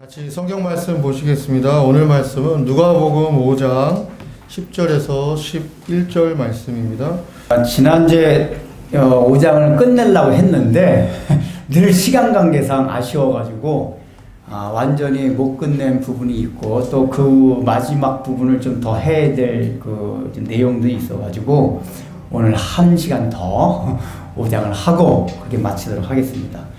같이 성경 말씀 보시겠습니다. 오늘 말씀은 누가복음 5장 10절에서 11절 말씀입니다. 지난주에 5장을 끝내려고 했는데 늘 시간 관계상 아쉬워가지고 완전히 못 끝낸 부분이 있고 또 그 마지막 부분을 좀 더 해야 될 그 내용들이 있어가지고 오늘 1시간 더 5장을 하고 그렇게 마치도록 하겠습니다.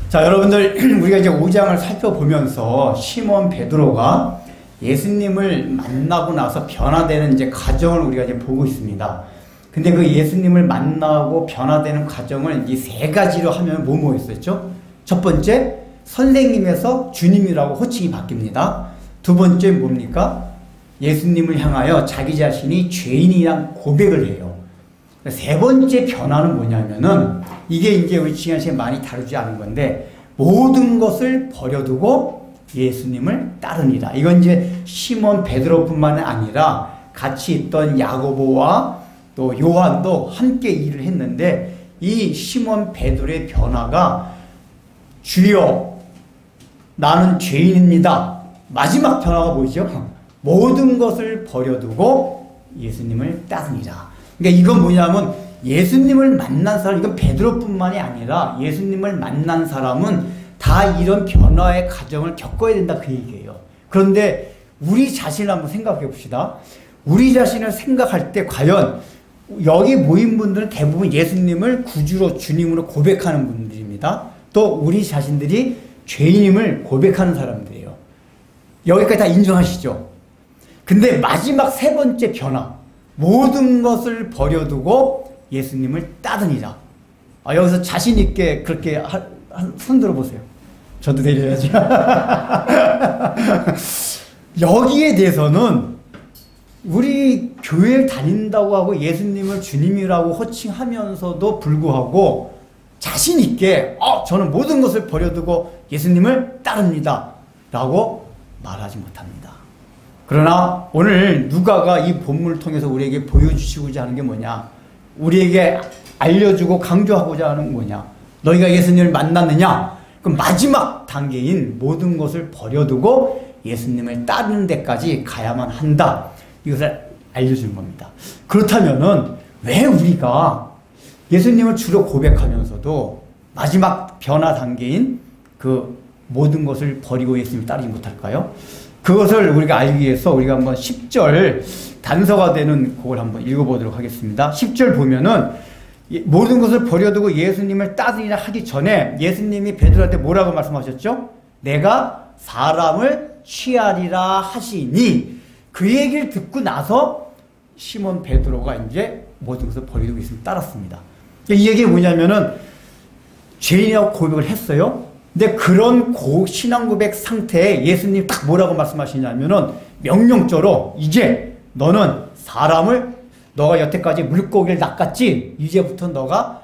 자, 여러분들, 우리가 이제 5장을 살펴보면서 시몬 베드로가 예수님을 만나고 나서 변화되는 이제 과정을 우리가 이제 보고 있습니다. 근데 그 예수님을 만나고 변화되는 과정을 이 3가지로 하면 뭐뭐 있었죠? 첫 번째, 선생님에서 주님이라고 호칭이 바뀝니다. 두 번째 뭡니까? 예수님을 향하여 자기 자신이 죄인이란 고백을 해요. 세 번째 변화는 뭐냐면은 이게 이제 우리 지난 시간에 많이 다루지 않은 건데 모든 것을 버려두고 예수님을 따르니라. 이건 이제 시몬 베드로뿐만 아니라 같이 있던 야고보와 또 요한도 함께 일을 했는데 이 시몬 베드로의 변화가 주여 나는 죄인입니다. 마지막 변화가 뭐죠? 모든 것을 버려두고 예수님을 따르니라. 그러니까 이건 뭐냐면 예수님을 만난 사람, 이건 베드로뿐만이 아니라 예수님을 만난 사람은 다 이런 변화의 과정을 겪어야 된다 그 얘기예요. 그런데 우리 자신을 한번 생각해 봅시다. 우리 자신을 생각할 때 과연 여기 모인 분들은 대부분 예수님을 구주로 주님으로 고백하는 분들입니다. 또 우리 자신들이 죄인임을 고백하는 사람들이에요. 여기까지 다 인정하시죠? 근데 마지막 세 번째 변화, 모든 것을 버려두고 예수님을 따르니라. 여기서 자신 있게 그렇게 손 들어보세요. 저도 내려야지. 여기에 대해서는 우리 교회를 다닌다고 하고 예수님을 주님이라고 호칭하면서도 불구하고 자신 있게 저는 모든 것을 버려두고 예수님을 따릅니다 라고 말하지 못합니다. 그러나 오늘 누가가 이 본문을 통해서 우리에게 보여주시고자 하는 게 뭐냐? 우리에게 알려주고 강조하고자 하는 게 뭐냐? 너희가 예수님을 만났느냐? 그럼 마지막 단계인 모든 것을 버려두고 예수님을 따르는 데까지 가야만 한다. 이것을 알려주는 겁니다. 그렇다면은 왜 우리가 예수님을 주로 고백하면서도 마지막 변화 단계인 그 모든 것을 버리고 예수님을 따르지 못할까요? 그것을 우리가 알기 위해서 우리가 한번 10절 단서가 되는 그걸 한번 읽어보도록 하겠습니다. 10절 보면은 모든 것을 버려두고 예수님을 따르리라 하기 전에 예수님이 베드로한테 뭐라고 말씀하셨죠? 내가 사람을 취하리라 하시니 그 얘기를 듣고 나서 시몬 베드로가 이제 모든 것을 버리고 예수님을 따랐습니다. 이 얘기가 뭐냐면은 죄인이라고 고백을 했어요. 근데 그런 신앙 고백 상태에 예수님 딱 뭐라고 말씀하시냐면은 명령조로 이제 너는 너가 여태까지 물고기를 낚았지? 이제부터 너가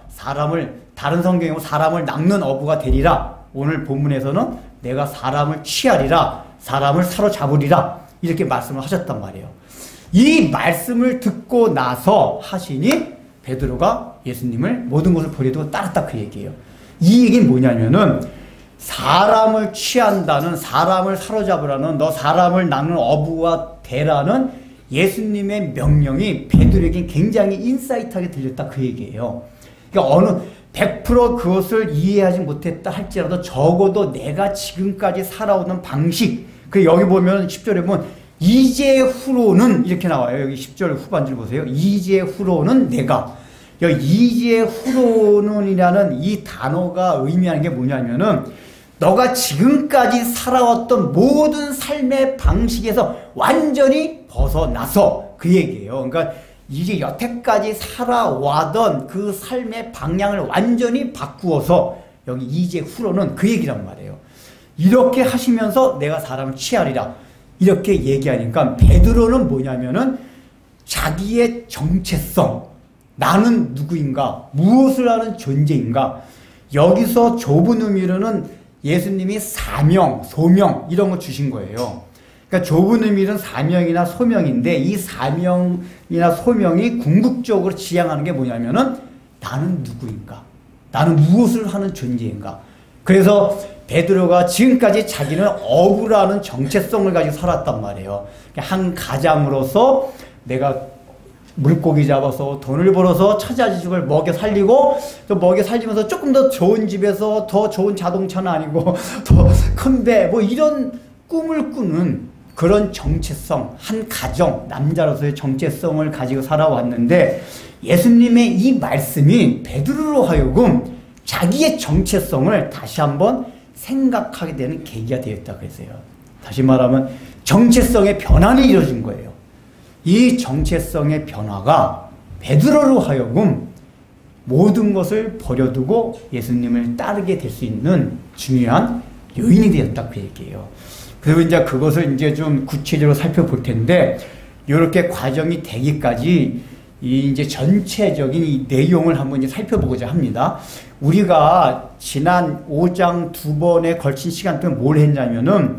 다른 성경에 사람을 낚는 어부가 되리라. 오늘 본문에서는 내가 사람을 취하리라. 사람을 사로잡으리라. 이렇게 말씀을 하셨단 말이에요. 이 말씀을 듣고 나서 하시니 베드로가 예수님을 모든 것을 버리고 따랐다 그 얘기예요. 이 얘기는 뭐냐면은 사람을 취한다는, 사람을 사로잡으라는, 너 사람을 낚는 어부가 되라는 예수님의 명령이 베드로에게 굉장히 인사이트하게 들렸다 그 얘기예요. 그러니까 100% 그것을 이해하지 못했다 할지라도 적어도 내가 지금까지 살아오는 방식, 여기 보면 10절에 보면 이제 후로는 이렇게 나와요. 여기 10절 후반절 보세요. 이제 후로는 내가. 여기 이제 후로는이라는 이 단어가 의미하는 게 뭐냐면은 너가 지금까지 살아왔던 모든 삶의 방식에서 완전히 벗어나서 그 얘기예요. 그러니까 이제 여태까지 살아와던 그 삶의 방향을 완전히 바꾸어서 여기 이제 후로는 그 얘기란 말이에요. 이렇게 하시면서 내가 사람을 취하리라. 이렇게 얘기하니까 베드로는 뭐냐면은 자기의 정체성, 나는 누구인가, 무엇을 하는 존재인가, 여기서 좁은 의미로는 예수님이 사명, 소명 이런 거 주신 거예요. 그러니까 좁은 의미는 사명이나 소명인데 이 사명이나 소명이 궁극적으로 지향하는 게 뭐냐면은 나는 누구인가, 나는 무엇을 하는 존재인가. 그래서 베드로가 지금까지 자기는 어부라는 정체성을 가지고 살았단 말이에요. 한 가장으로서 내가 물고기 잡아서 돈을 벌어서 처자식을 먹여 살리고 또 먹여 살리면서 조금 더 좋은 집에서 더 좋은 자동차는 아니고 더 큰 배 뭐 이런 꿈을 꾸는 그런 정체성, 한 가정, 남자로서의 정체성을 가지고 살아왔는데 예수님의 이 말씀이 베드로로 하여금 자기의 정체성을 다시 한번 생각하게 되는 계기가 되었다고 했어요. 다시 말하면 정체성의 변환이 이루어진 거예요. 이 정체성의 변화가 베드로로 하여금 모든 것을 버려두고 예수님을 따르게 될 수 있는 중요한 요인이 되었다고 얘기해요. 그리고 이제 그것을 이제 좀 구체적으로 살펴볼 텐데, 이렇게 과정이 되기까지 이제 전체적인 이 내용을 한번 이제 살펴보고자 합니다. 우리가 지난 5장 2번에 걸친 시간 동안 뭘 했냐면은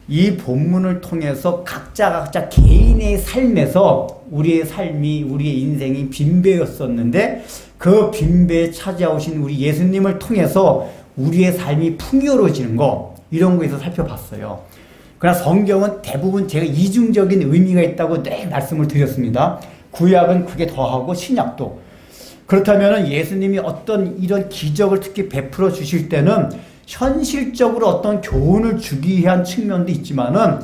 이 본문을 통해서 각자 개인의 삶에서 우리의 삶이, 우리의 인생이 빈배였었는데 그 빈배에 찾아오신 우리 예수님을 통해서 우리의 삶이 풍요로워지는 거, 이런 거에서 살펴봤어요. 그러나 성경은 대부분 제가 이중적인 의미가 있다고 늘 말씀을 드렸습니다. 구약은 그게 더하고 신약도. 그렇다면 예수님이 어떤 이런 기적을 특히 베풀어 주실 때는 현실적으로 어떤 교훈을 주기 위한 측면도 있지만은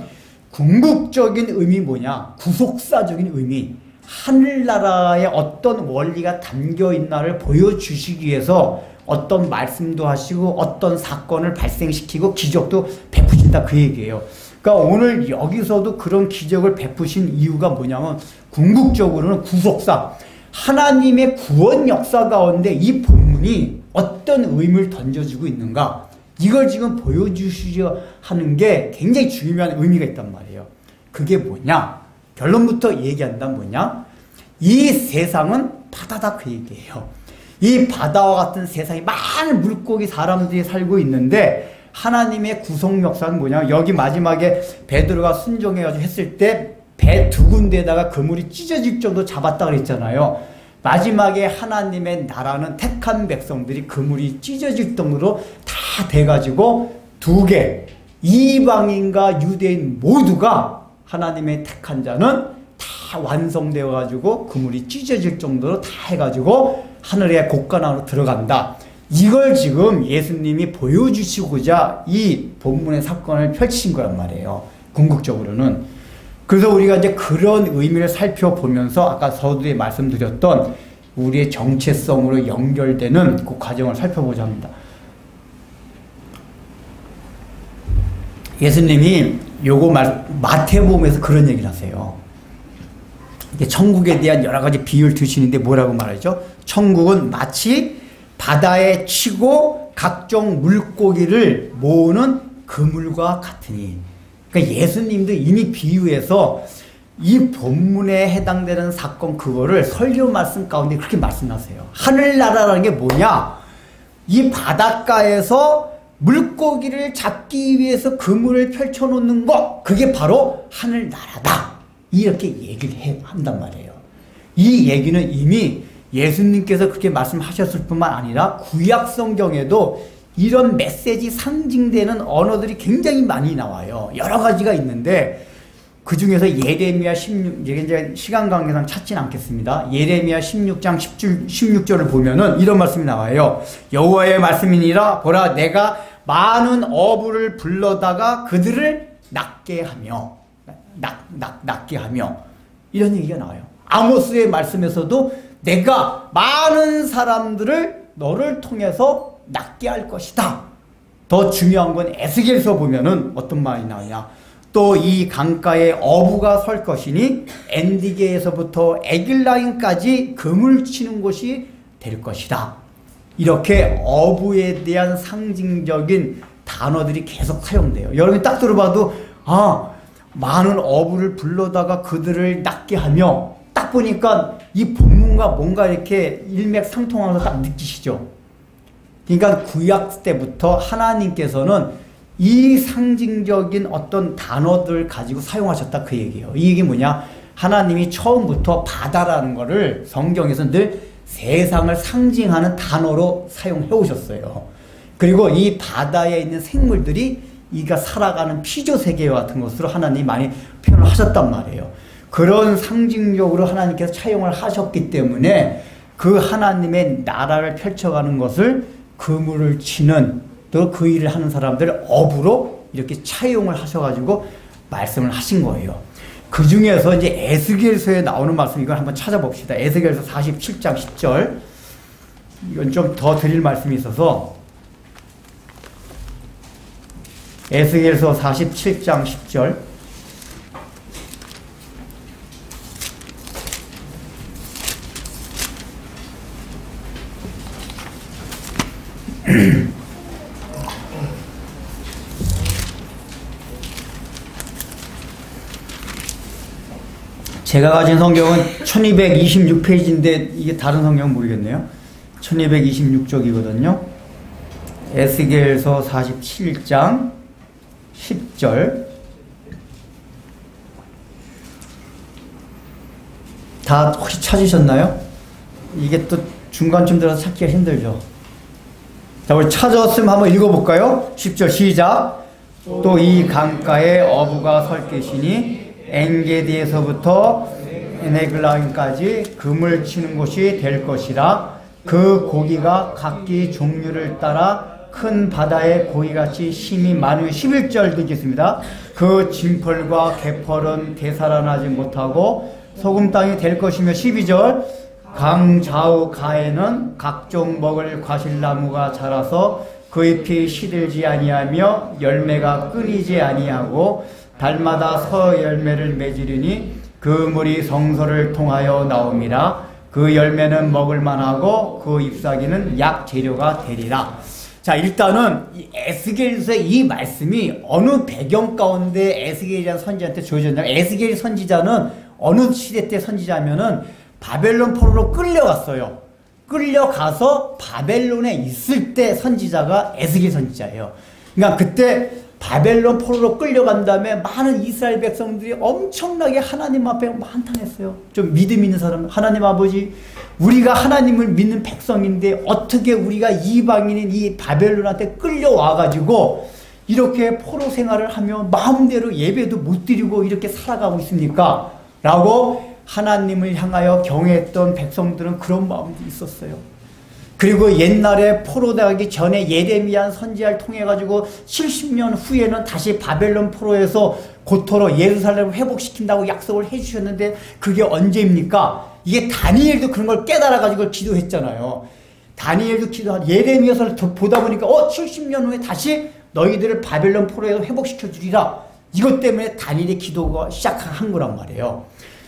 궁극적인 의미 뭐냐? 구속사적인 의미. 하늘나라에 어떤 원리가 담겨 있나를 보여주시기 위해서 어떤 말씀도 하시고 어떤 사건을 발생시키고 기적도 베푸신다, 그 얘기예요. 그러니까 오늘 여기서도 그런 기적을 베푸신 이유가 뭐냐면 궁극적으로는 구속사, 하나님의 구원 역사 가운데 이 본문이 어떤 의미를 던져주고 있는가, 이걸 지금 보여주시려 하는 게 굉장히 중요한 의미가 있단 말이에요. 그게 뭐냐? 결론부터 얘기한다면 뭐냐? 이 세상은 바다다, 그 얘기예요. 이 바다와 같은 세상에 많은 물고기 사람들이 살고 있는데 하나님의 구속 역사는 뭐냐? 여기 마지막에 베드로가 순종해가지고 했을 때 배 두 군데에다가 그물이 찢어질 정도 잡았다 그랬잖아요. 마지막에 하나님의 나라는 택한 백성들이 그물이 찢어질 정도로 다 돼가지고 두 개, 이방인과 유대인 모두가 하나님의 택한 자는 다 완성되어가지고 그물이 찢어질 정도로 다 해가지고 하늘의 곳간으로 들어간다. 이걸 지금 예수님이 보여주시고자 이 본문의 사건을 펼치신 거란 말이에요. 궁극적으로는. 그래서 우리가 이제 그런 의미를 살펴보면서 아까 서두에 말씀드렸던 우리의 정체성으로 연결되는 그 과정을 살펴보자 합니다. 예수님이 요거 마태복음에서 그런 얘기를 하세요. 이게 천국에 대한 여러 가지 비유를 드시는데 뭐라고 말하죠? 천국은 마치 바다에 치고 각종 물고기를 모으는 그물과 같으니. 그러니까 예수님도 이미 비유해서 이 본문에 해당되는 사건 그거를 설교 말씀 가운데 그렇게 말씀하세요. 하늘나라라는 게 뭐냐? 이 바닷가에서 물고기를 잡기 위해서 그물을 펼쳐놓는 것, 그게 바로 하늘나라다. 이렇게 얘기를 한단 말이에요. 이 얘기는 이미 예수님께서 그렇게 말씀하셨을 뿐만 아니라 구약 성경에도 이런 메시지 상징되는 언어들이 굉장히 많이 나와요. 여러 가지가 있는데 그 중에서 예레미야 16, 이제 시간 관계상 찾지는 않겠습니다. 예레미야 16장 16절을 보면은 이런 말씀이 나와요. 여호와의 말씀이니라, 보라 내가 많은 어부를 불러다가 그들을 낫게 하며, 낫게 하며, 이런 얘기가 나와요. 아모스의 말씀에서도 내가 많은 사람들을 너를 통해서 낫게 할 것이다. 더 중요한 건 에스겔서 보면은 어떤 말이 나오냐? 또 이 강가에 어부가 설 것이니 엔디게에서부터 에길라임까지 그물 치는 곳이 될 것이다. 이렇게 어부에 대한 상징적인 단어들이 계속 사용돼요. 여러분이 딱 들어봐도 많은 어부를 불러다가 그들을 낫게 하며, 딱 보니까 이 본문과 뭔가 이렇게 일맥상통하면서 딱 느끼시죠? 그러니까 구약 때부터 하나님께서는 이 상징적인 어떤 단어들 가지고 사용하셨다, 그 얘기예요. 이 얘기 뭐냐? 하나님이 처음부터 바다라는 거를 성경에서 늘 세상을 상징하는 단어로 사용해 오셨어요. 그리고 이 바다에 있는 생물들이 이가 살아가는 피조 세계 같은 것으로 하나님이 많이 표현을 하셨단 말이에요. 그런 상징적으로 하나님께서 차용을 하셨기 때문에 그 하나님의 나라를 펼쳐가는 것을 그물을 치는 또 그 일을 하는 사람들 업으로 이렇게 차용을 하셔가지고 말씀을 하신 거예요. 그 중에서 이제 에스겔서에 나오는 말씀, 이걸 한번 찾아봅시다. 에스겔서 47장 10절. 이건 좀 더 드릴 말씀이 있어서 에스겔서 47장 10절. 제가 가진 성경은 1226페이지인데 이게 다른 성경은 모르겠네요. 1226쪽이거든요. 에스겔서 47장 10절. 다 혹시 찾으셨나요? 이게 또 중간쯤 들어서 찾기가 힘들죠. 자, 우리 찾았으면 한번 읽어볼까요? 10절 시작. 또 이 강가에 어부가 설 것이니 엔게디에서부터 에네글라임까지 금을 치는 곳이 될 것이라. 그 고기가 각기 종류를 따라 큰 바다의 고기같이 힘이 많은. 11절 듣겠습니다. 그 진펄과 개펄은 되살아나지 못하고 소금 땅이 될 것이며. 12절 강 좌우 가에는 각종 먹을 과실나무가 자라서 그 잎이 시들지 아니하며 열매가 끊이지 아니하고 달마다 서 열매를 맺으리니 그 물이 성소를 통하여 나옵니다. 그 열매는 먹을만하고 그 잎사귀는 약 재료가 되리라. 자, 일단은 이 에스겔서의 이 말씀이 어느 배경 가운데 에스겔이라는 선지자한테 주어졌냐면, 에스겔 선지자는 어느 시대 때 선지자면은 바벨론 포로로 끌려갔어요. 끌려가서 바벨론에 있을 때 선지자가 에스겔 선지자예요. 그러니까 그때 바벨론 포로로 끌려간 다음에 많은 이스라엘 백성들이 엄청나게 하나님 앞에 한탄했어요. 좀 믿음 있는 사람, 하나님 아버지, 우리가 하나님을 믿는 백성인데 어떻게 우리가 이방인인 이 바벨론한테 끌려와가지고 이렇게 포로 생활을 하며 마음대로 예배도 못 드리고 이렇게 살아가고 있습니까? 라고 하나님을 향하여 경외했던 백성들은 그런 마음도 있었어요. 그리고 옛날에 포로 나가기 전에 예레미야 선지자를 통해 가지고 70년 후에는 다시 바벨론 포로에서 고토로 예루살렘을 회복시킨다고 약속을 해주셨는데 그게 언제입니까? 이게 다니엘도 그런 걸 깨달아 가지고 기도했잖아요. 다니엘도 기도한 예레미야서를 보다 보니까 70년 후에 다시 너희들을 바벨론 포로에서 회복시켜 주리라. 이것 때문에 다니엘의 기도가 시작한 거란 말이에요.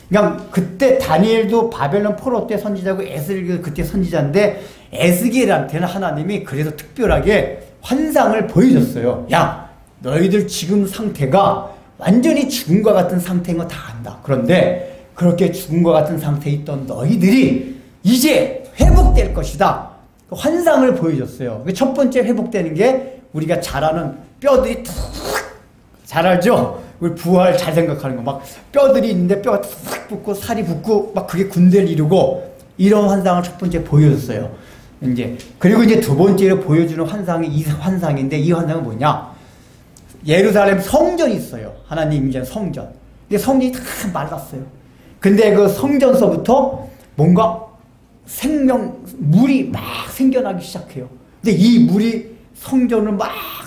그냥 그때 다니엘도 바벨론 포로 때 선지자고 에스겔도 그때 선지자인데 에스겔한테는 하나님이 그래서 특별하게 환상을 보여줬어요. 야, 너희들 지금 상태가 완전히 죽음과 같은 상태인 거 다 안다. 그런데 그렇게 죽음과 같은 상태에 있던 너희들이 이제 회복될 것이다. 환상을 보여줬어요. 첫 번째 회복되는 게 우리가 잘 아는 뼈들이 툭 잘 알죠? 우리 부활 잘 생각하는 거. 막 뼈들이 있는데 뼈가 툭 붙고 살이 붙고 막 그게 군대를 이루고 이런 환상을 첫 번째 보여줬어요. 그리고 이제 두 번째로 보여주는 환상이 이 환상인데 이 환상은 뭐냐? 예루살렘 성전이 있어요. 하나님 이제 성전. 근데 성전이 다 말랐어요. 근데 그 성전서부터 뭔가 물이 막 생겨나기 시작해요. 근데 이 물이 성전을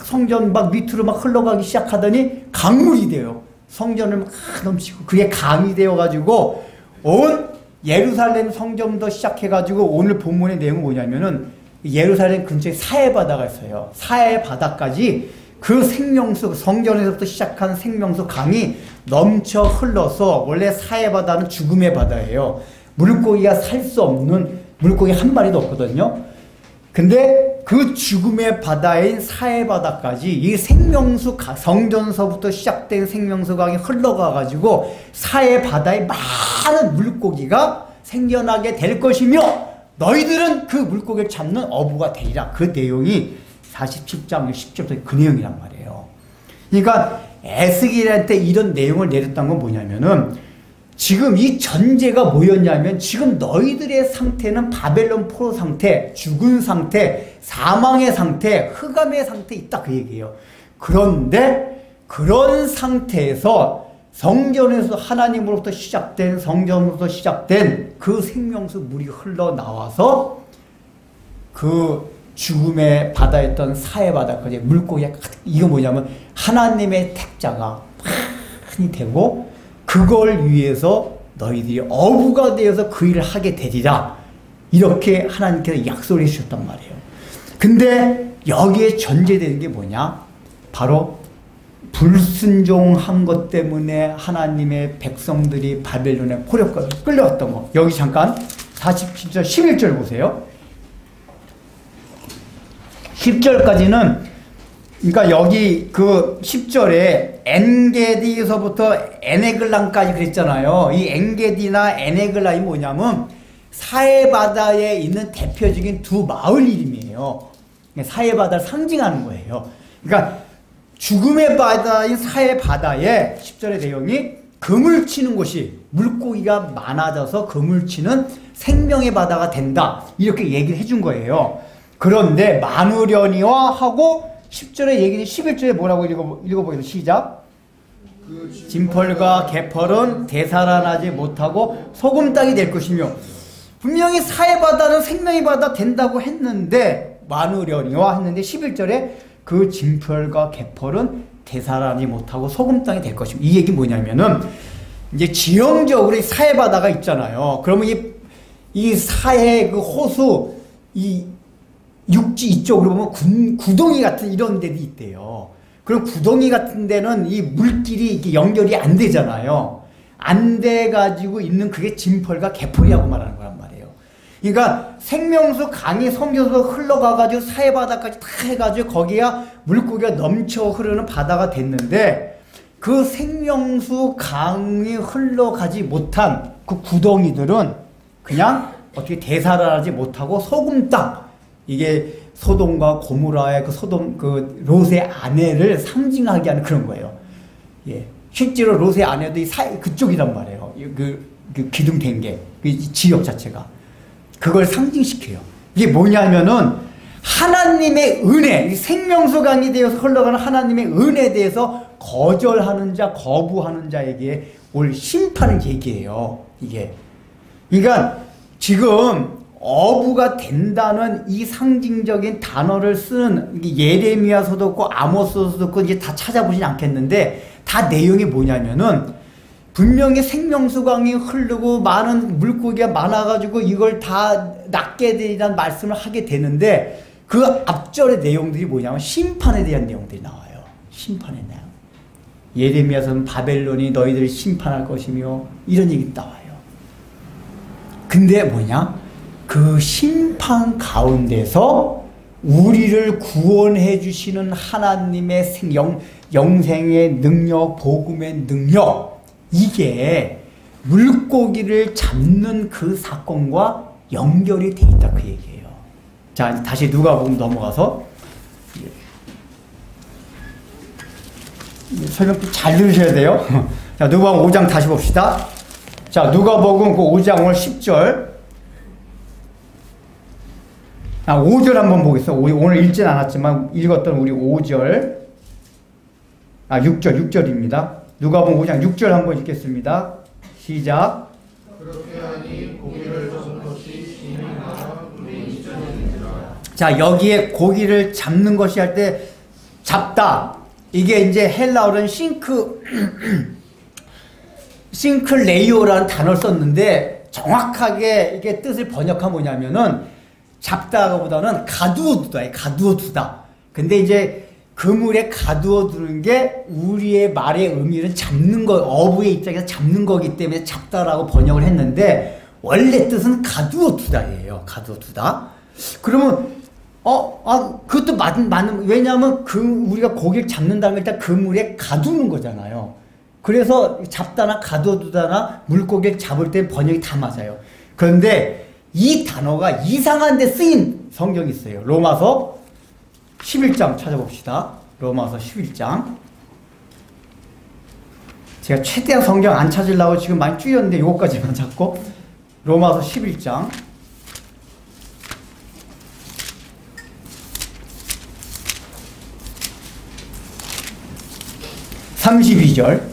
성전 밑으로 흘러가기 시작하더니 강물이 돼요. 성전을 막 넘치고 그게 강이 되어가지고 온 예루살렘 성전부터 시작해가지고 오늘 본문의 내용은 뭐냐면은 예루살렘 근처에 사해바다가 있어요. 사해바다까지 그 생명수, 성전에서부터 시작한 생명수 강이 넘쳐 흘러서 원래 사해바다는 죽음의 바다예요. 물고기가 살 수 없는 물고기 한 마리도 없거든요. 근데 그 죽음의 바다인 사해바다까지 이 생명수 성전서부터 시작된 생명수 강이 흘러가가지고 사해바다에 많은 물고기가 생겨나게 될 것이며 너희들은 그 물고기를 잡는 어부가 되리라. 그 내용이 47장 10절부터 그 내용이란 말이에요. 그러니까 에스겔한테 이런 내용을 내렸던 건 뭐냐면은 지금 이 전제가 뭐였냐면 지금 너희들의 상태는 바벨론 포로 상태, 죽은 상태, 사망의 상태, 흑암의 상태에 있다 그 얘기예요. 그런데 그런 상태에서 성전에서 하나님으로부터 시작된 성전으로부터 시작된 그 생명수 물이 흘러나와서 그 죽음의 바다였던 사해 바다까지 물고기가 이거 뭐냐면 하나님의 택자가 많이 되고 그걸 위해서 너희들이 어부가 되어서 그 일을 하게 되리라 이렇게 하나님께서 약속을 해주셨단 말이에요. 근데 여기에 전제되는 게 뭐냐? 바로 불순종한 것 때문에 하나님의 백성들이 바벨론의 포로까지 끌려왔던 거. 여기 잠깐 47절 11절 보세요. 10절까지는 그러니까 여기 그 10절에 엔게디에서부터 에네글람까지 그랬잖아요. 이 엔게디나 에네글람이 뭐냐면 사해바다에 있는 대표적인 두 마을 이름이에요. 사해바다를 상징하는 거예요. 그러니까 죽음의 바다인 사해바다에 10절의 내용이 금을 치는 곳이 물고기가 많아져서 금을 치는 생명의 바다가 된다. 이렇게 얘기를 해준 거예요. 그런데 많으려니와 하고 10절의 얘기는 11절에 뭐라고 읽어보겠습니다. 시작. 진펄과 개펄은 되살아나지 못하고 소금 땅이 될 것이며 분명히 사해바다는 생명의 바다 된다고 했는데 많으려니와 했는데 11절에 그 진펄과 개펄은 되살아나지 못하고 소금 땅이 될 것이며 이 얘기 뭐냐면은 이제 지형적으로 이 사해바다가 있잖아요. 그러면 이 사해 그 호수 이 육지 이쪽으로 보면 구덩이 같은 이런 데도 있대요. 그럼 구덩이 같은 데는 이 물길이 이렇게 연결이 안 되잖아요. 안 돼가지고 있는 그게 진펄과 개펄이라고 말하는 거란 말이에요. 그러니까 생명수 강이 섬겨서 흘러가가지고 사해바다까지 다 해가지고 거기가 물고기가 넘쳐 흐르는 바다가 됐는데 그 생명수 강이 흘러가지 못한 그 구덩이들은 그냥 어떻게 되살아나지 못하고 소금 땅 이게 소돔과 고모라의 그 소돔 그 롯의 아내를 상징하게 하는 그런 거예요. 예, 실제로 롯의 아내도 그쪽이란 말이에요. 그 기둥된 게 그 지역 자체가 그걸 상징시켜요. 이게 뭐냐면은 하나님의 은혜, 생명수 강이 되어서 흘러가는 하나님의 은혜에 대해서 거절하는 자, 거부하는 자에게 올 심판을 얘기해요. 이게 그러니까 지금 어부가 된다는 이 상징적인 단어를 쓰는 예레미야서도 없고 아모스서도 없고 이제 다 찾아보진 않겠는데 다 내용이 뭐냐면은 분명히 생명수강이 흐르고 많은 물고기가 많아가지고 이걸 다 낫게 되리라는 말씀을 하게 되는데 그 앞절의 내용들이 뭐냐면 심판에 대한 내용들이 나와요. 심판에 대한 예레미야서는 바벨론이 너희들을 심판할 것이며 이런 얘기 나와요. 근데 뭐냐? 그 심판 가운데서 우리를 구원해 주시는 하나님의 영생의 능력, 복음의 능력 이게 물고기를 잡는 그 사건과 연결이 돼 있다 그 얘기예요. 자, 다시 누가복음 넘어가서 설명 잘 들으셔야 돼요. 자, 누가복음 5장 다시 봅시다. 자, 누가복음 그 5장 오늘 10절 5절 한번 보겠습니다. 오늘 읽진 않았지만 읽었던 우리 5절 6절입니다. 누가복음 5장 6절 한번 읽겠습니다. 시작. 그렇게 하니 고기를 잡는 것이 주님의 나라 우리 이전이니라. 자, 여기에 고기를 잡는 것이 할 때 잡다 이게 이제 헬라어로는 싱클레이오라는 단어를 썼는데 정확하게 이게 뜻을 번역하면 뭐냐면은 잡다보다는 가두어 두다. 근데 이제 그물에 가두어 두는 게 우리의 말의 의미는 잡는 거, 어부의 입장에서 잡는 거기 때문에 잡다라고 번역을 했는데 원래 뜻은 가두어 두다예요. 가두어 두다. 그러면 그것도 맞는 왜냐하면 우리가 고기를 잡는다면 일단 그물에 가두는 거잖아요. 그래서 잡다나 가두어 두다나 물고기를 잡을 때 번역이 다 맞아요. 그런데 이 단어가 이상한 데 쓰인 성경이 있어요. 로마서 11장 찾아봅시다. 로마서 11장 제가 최대한 성경 안 찾으려고 지금 많이 줄였는데 요거까지만 잡고 로마서 11장 32절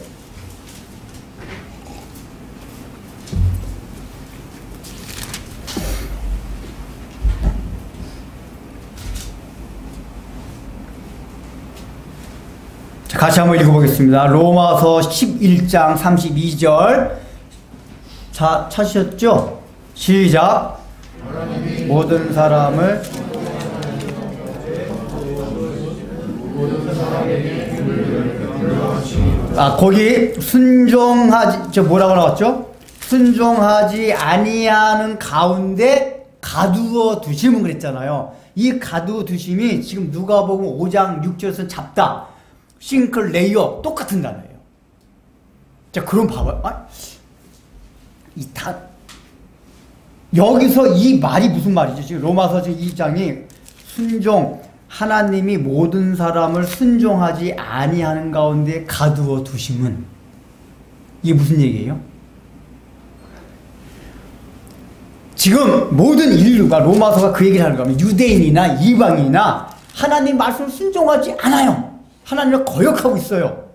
같이 한번 읽어보겠습니다. 로마서 11장 32절 자, 찾으셨죠? 시작. 모든 사람을 거기 순종하지 뭐라고 나왔죠? 순종하지 아니하는 가운데 가두어 두심은 그랬잖아요. 이 가두어 두심이 지금 누가복음 5장 6절에서 잡다 싱클레이어 똑같은 단어예요. 자, 그럼 봐봐요. 여기서 이 말이 무슨 말이죠? 지금 로마서 2장이 순종, 하나님이 모든 사람을 순종하지 아니하는 가운데 가두어 두심은 이게 무슨 얘기예요? 지금 모든 인류가 로마서가 그 얘기를 하는 거면 유대인이나 이방인이나 하나님 말씀을 순종하지 않아요. 하나님을 거역하고 있어요.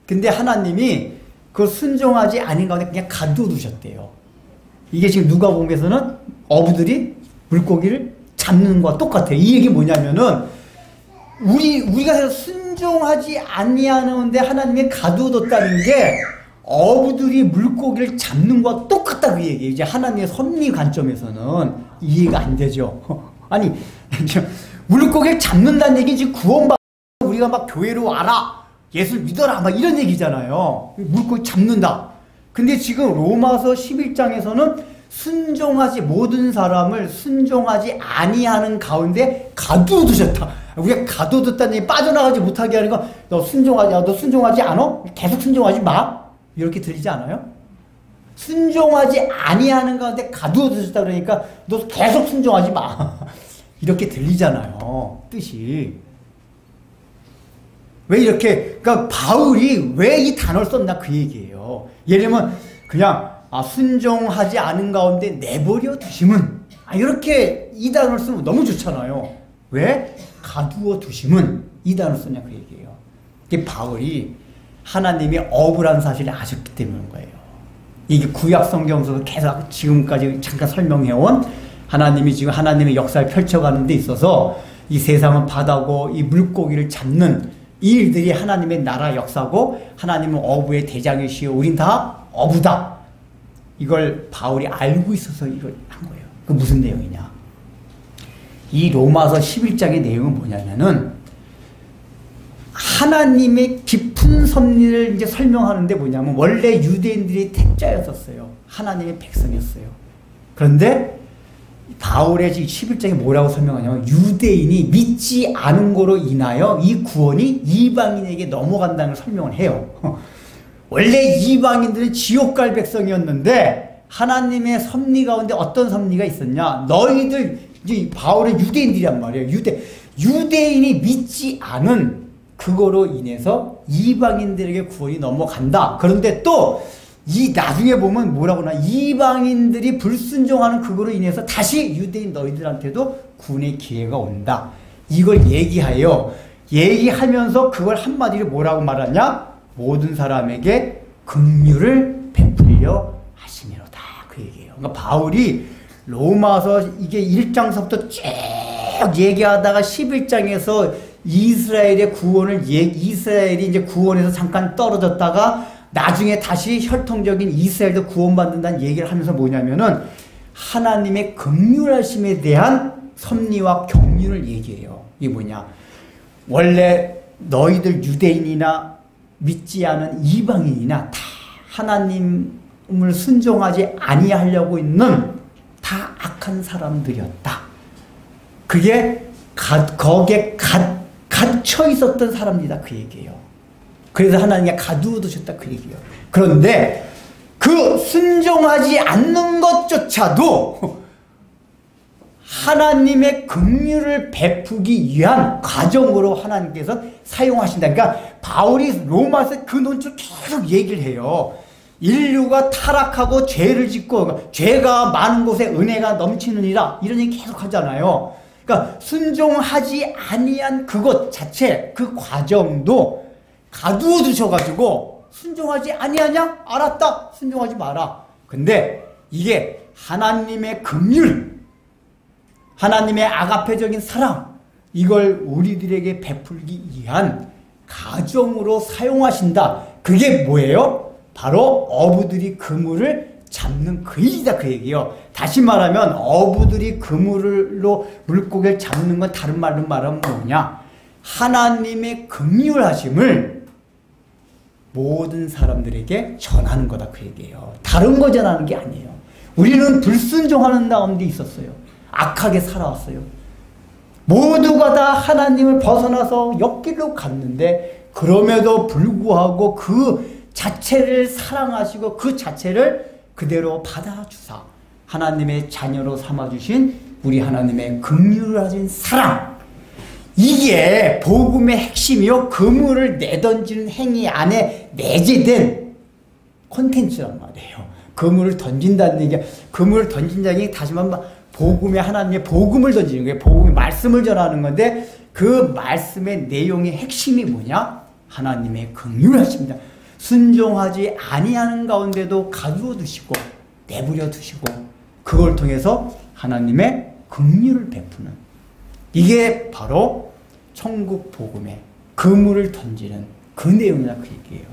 근데 하나님이 그 순종하지 않은 가운데 그냥 가두어 두셨대요. 이게 지금 누가복음에서는 어부들이 물고기를 잡는 것과 똑같아요. 이 얘기 뭐냐면은 우리가 순종하지 아니하는데 하나님이 가두어뒀다는 게 어부들이 물고기를 잡는 것과 똑같다 그 얘기예요. 이제 하나님의 섭리 관점에서는 이해가 안 되죠. 아니 물고기를 잡는다는 얘기 지금 구원받 우리가 막 교회로 와라 예수를 믿어라 막 이런 얘기잖아요. 물고기 잡는다. 근데 지금 로마서 11장에서는 순종하지 모든 사람을 순종하지 아니하는 가운데 가두어 두셨다. 우리가 가두어 뒀다는 얘기 빠져나가지 못하게 하는 거 너 순종하지 않아? 계속 순종하지 마. 이렇게 들리지 않아요? 순종하지 아니하는 가운데 가두어 두셨다 그러니까 너 계속 순종하지 마. 이렇게 들리잖아요. 뜻이. 왜 이렇게, 그러니까 바울이 왜 이 단어를 썼나 그 얘기예요. 예를 들면 그냥 순종하지 않은 가운데 내버려 두심은 이렇게 이 단어를 쓰면 너무 좋잖아요. 왜? 가두어 두심은 이 단어를 썼냐 그 얘기예요. 이게 바울이 하나님이 어부라는 사실을 아셨기 때문인 거예요. 이게 구약 성경에서도 계속 지금까지 잠깐 설명해온 하나님이 지금 하나님의 역사를 펼쳐가는 데 있어서 이 세상은 바다고 이 물고기를 잡는 이 일들이 하나님의 나라 역사고 하나님은 어부의 대장이시오. 우린 다 어부다. 이걸 바울이 알고 있어서 이걸 한 거예요. 그 무슨 내용이냐? 이 로마서 11장의 내용은 뭐냐면은 하나님의 깊은 섭리를 이제 설명하는데 뭐냐면 원래 유대인들이 택자였었어요. 하나님의 백성이었어요. 그런데 바울의 11장에 뭐라고 설명하냐면 유대인이 믿지 않은 거로 인하여 이 구원이 이방인에게 넘어간다는 걸 설명을 해요. 원래 이방인들은 지옥 갈 백성이었는데 하나님의 섭리 가운데 어떤 섭리가 있었냐? 너희들 이제 바울은 유대인들이란 말이에요. 유대인이 믿지 않은 그거로 인해서 이방인들에게 구원이 넘어간다. 그런데 또 이 나중에 보면 뭐라고 나 이방인들이 불순종하는 그거로 인해서 다시 유대인 너희들한테도 구원의 기회가 온다. 이걸 얘기하면서 그걸 한마디로 뭐라고 말하냐? 모든 사람에게 긍휼을 베풀려 하시미로다. 그 얘기예요. 그러니까 바울이 로마서 이게 1장서부터 쭉 얘기하다가 11장에서 이스라엘의 구원을 이스라엘이 이제 구원에서 잠깐 떨어졌다가 나중에 다시 혈통적인 이스라엘도 구원받는다는 얘기를 하면서 뭐냐면은 하나님의 긍휼하심에 대한 섭리와 경륜을 얘기해요. 이게 뭐냐? 원래 너희들 유대인이나 믿지 않은 이방인이나 다 하나님을 순종하지 아니하려고 있는 다 악한 사람들이었다. 그게 거기에 갇혀 있었던 사람이다 그 얘기예요. 그래서 하나님이 가두어 두셨다 그 얘기예요. 그런데 그 순종하지 않는 것조차도 하나님의 긍휼을 베푸기 위한 과정으로 하나님께서 사용하신다. 그러니까 바울이 로마서 그 논줄 계속 얘기를 해요. 인류가 타락하고 죄를 짓고 죄가 많은 곳에 은혜가 넘치느니라 이런 얘기 계속 하잖아요. 그러니까 순종하지 아니한 그것 자체 그 과정도 가두어 두셔가지고 순종하지 아니하냐? 알았다. 순종하지 마라. 근데 이게 하나님의 긍휼, 하나님의 아가페적인 사랑, 이걸 우리들에게 베풀기 위한 가정으로 사용하신다. 그게 뭐예요? 바로 어부들이 그물을 잡는 그 일이다 그 얘기예요. 다시 말하면 어부들이 그물로 물고기를 잡는 건 다른 말로 말하면 뭐냐? 하나님의 긍휼하심을 모든 사람들에게 전하는 거다 그 얘기예요. 다른 거 전하는 게 아니에요. 우리는 불순종하는 가운데 있었어요. 악하게 살아왔어요. 모두가 다 하나님을 벗어나서 옆길로 갔는데 그럼에도 불구하고 그 자체를 사랑하시고 그 자체를 그대로 받아주사 하나님의 자녀로 삼아주신 우리 하나님의 긍휼하신 사랑, 이게 복음의 핵심이요. 그물을 내던지는 행위 안에 내재된 콘텐츠란 말이에요. 그물을 던진다는 얘기가, 그물을 던진다는 얘기 다시 말하면 복음의 하나님의 복음을 던지는 거예요. 복음의 말씀을 전하는 건데 그 말씀의 내용의 핵심이 뭐냐? 하나님의 긍휼하십니다. 순종하지 아니하는 가운데도 가두어 두시고 내버려 두시고 그걸 통해서 하나님의 긍휼을 베푸는, 이게 바로 천국 복음의 그물을 던지는 그 내용이다 그 얘기예요.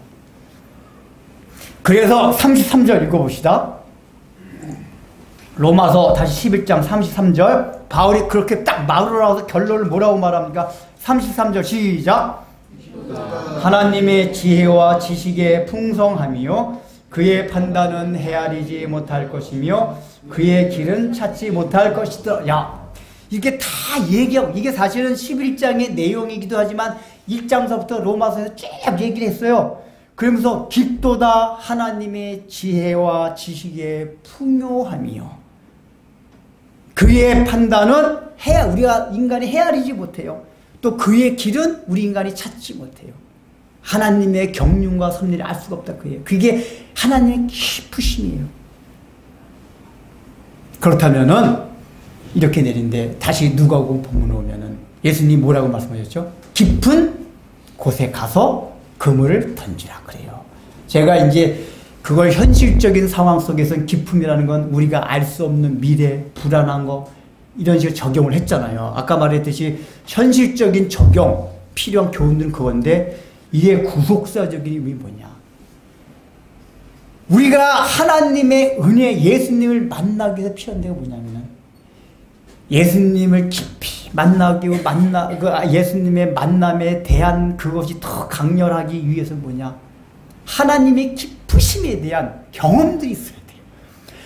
그래서 33절 읽어봅시다. 로마서 다시 11장 33절. 바울이 그렇게 딱 말을 하고서 결론을 뭐라고 말합니까? 33절 시작. 하나님의 지혜와 지식의 풍성함이요 그의 판단은 헤아리지 못할 것이며 그의 길은 찾지 못할 것이다. 야, 이게 다 얘기하고, 이게 사실은 11장의 내용이기도 하지만 1장서부터 로마서에서 쭉 얘기를 했어요. 그러면서 깊도다 하나님의 지혜와 지식의 풍요함이요 그의 판단은 우리가 인간이 헤아리지 못해요. 또 그의 길은 우리 인간이 찾지 못해요. 하나님의 경륜과 섭리를 알 수가 없다 그예요. 그게 하나님의 깊으심이에요. 그렇다면은 이렇게 내린데 다시 누가복음 본문에 오면은 예수님 뭐라고 말씀하셨죠? 깊은 곳에 가서 그물을 던지라 그래요. 제가 이제 그걸 현실적인 상황 속에서 기쁨이라는 건 우리가 알 수 없는 미래, 불안한 거 이런 식으로 적용을 했잖아요. 아까 말했듯이 현실적인 적용, 필요한 교훈들은 그건데 이게 구속사적인 의미 뭐냐? 우리가 하나님의 은혜, 예수님을 만나기 위해서 필요한 데가 뭐냐면 예수님을 깊이 만나기 위해 예수님의 만남에 대한 그것이 더 강렬하기 위해서 뭐냐? 하나님의 깊으심에 대한 경험들이 있어야 돼요.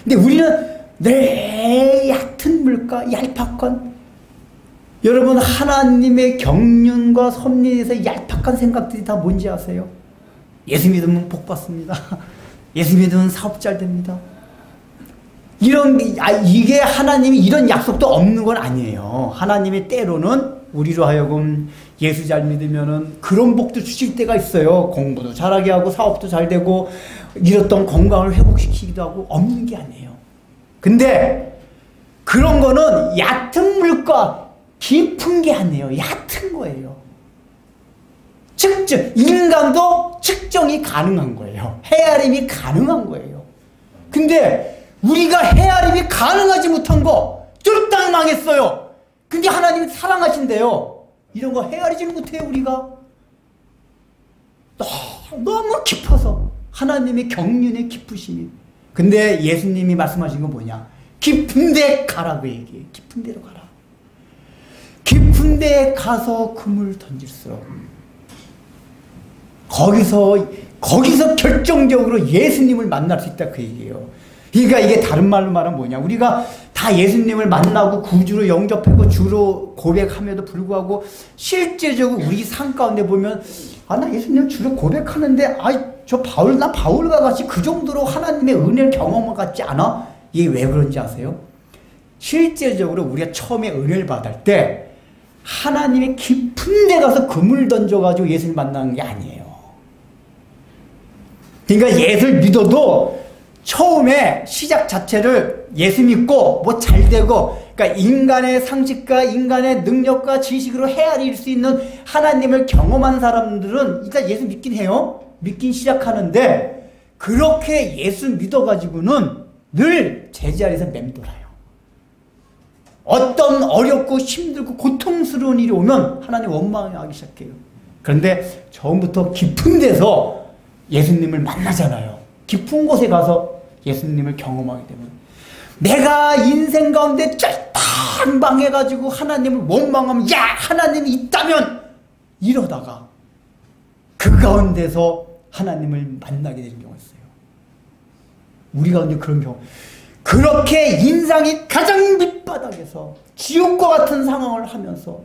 근데 우리는 내 얕은 물과 얄팍한, 여러분 하나님의 경륜과 섭리에서 얄팍한 생각들이 다 뭔지 아세요? 예수 믿으면 복 받습니다. 예수 믿으면 사업 잘 됩니다. 이게 하나님이 이런 약속도 없는 건 아니에요. 하나님이 때로는 우리로 하여금 예수 잘 믿으면은 그런 복도 주실 때가 있어요. 공부도 잘하게 하고 사업도 잘 되고 잃었던 건강을 회복시키기도 하고, 없는 게 아니에요. 근데 그런 거는 얕은 물과 깊은 게 아니에요. 얕은 거예요. 인간도 측정이 가능한 거예요. 헤아림이 가능한 거예요. 근데 우리가 헤아림이 가능하지 못한 거 쫄딱 망했어요. 근데 하나님이 사랑하신대요. 이런 거 헤아리지는 못해요. 우리가 너무 깊어서 하나님의 경륜의 깊으심이. 근데 예수님이 말씀하신 건 뭐냐? 깊은 데 가라고 얘기해요. 깊은 데로 가라. 깊은 데 가서 그물 던질수록 거기서 결정적으로 예수님을 만날 수 있다 그 얘기예요. 그러니까 이게 다른 말로 말하면 뭐냐? 우리가 다 예수님을 만나고 구주로 영접하고 주로 고백함에도 불구하고 실제적으로 우리 삶 가운데 보면 나 예수님 주로 고백하는데 나 바울과 같이 그 정도로 하나님의 은혜를 경험한 것 같지 않아? 이게 왜 그런지 아세요? 실제적으로 우리가 처음에 은혜를 받을 때 하나님의 깊은 데 가서 그물 던져가지고 예수를 만나는 게 아니에요. 그러니까 예수를 믿어도 처음에 시작 자체를 예수 믿고 뭐 잘 되고, 그러니까 인간의 상식과 인간의 능력과 지식으로 헤아릴 수 있는 하나님을 경험한 사람들은 일단 예수 믿긴 해요. 믿긴 시작하는데, 그렇게 예수 믿어가지고는 늘 제자리에서 맴돌아요. 어떤 어렵고 힘들고 고통스러운 일이 오면 하나님 원망하기 시작해요. 그런데 처음부터 깊은 데서 예수님을 만나잖아요. 깊은 곳에 가서 예수님을 경험하게 되면, 내가 인생 가운데 쫄탕방해가지고 하나님을 원망하면, 야, 하나님이 있다면, 이러다가 그 가운데서 하나님을 만나게 되는 경우가 있어요. 우리 가운데 그런 경우, 그렇게 인상이 가장 밑바닥에서 지옥과 같은 상황을 하면서,